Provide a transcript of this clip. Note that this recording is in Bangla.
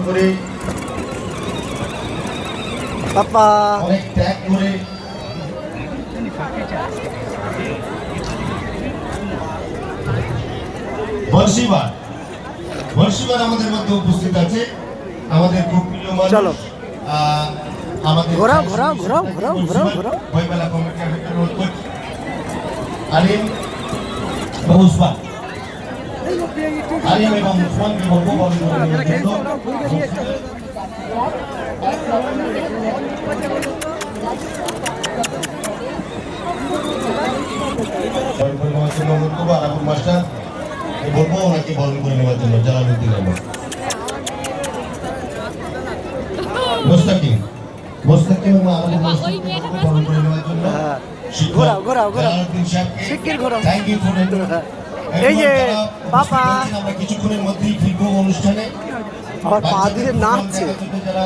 করে পাপা অনেক ত্যাগ করে বর্ষিবার আমাদের মধ্যে উপস্থিত আছে। আমাদের খুব প্রিয় মানুষ। চলো আমাদের ঘোরাও বইমেলা কমিটির আলিম উসমান আলিম এবং উসমানকে বলবো মাস্টার বলবো ওনাকে বরণ করে নেওয়ার জন্য জালালউদ্দিন আহমদ মোস্তাকিম বরণ করে নেওয়ার জন্য এই যে পাপা আমরা কিছুক্ষণের মধ্যেই ফিরবো অনুষ্ঠানে। আর পা দিয়ে নাচছে। যারা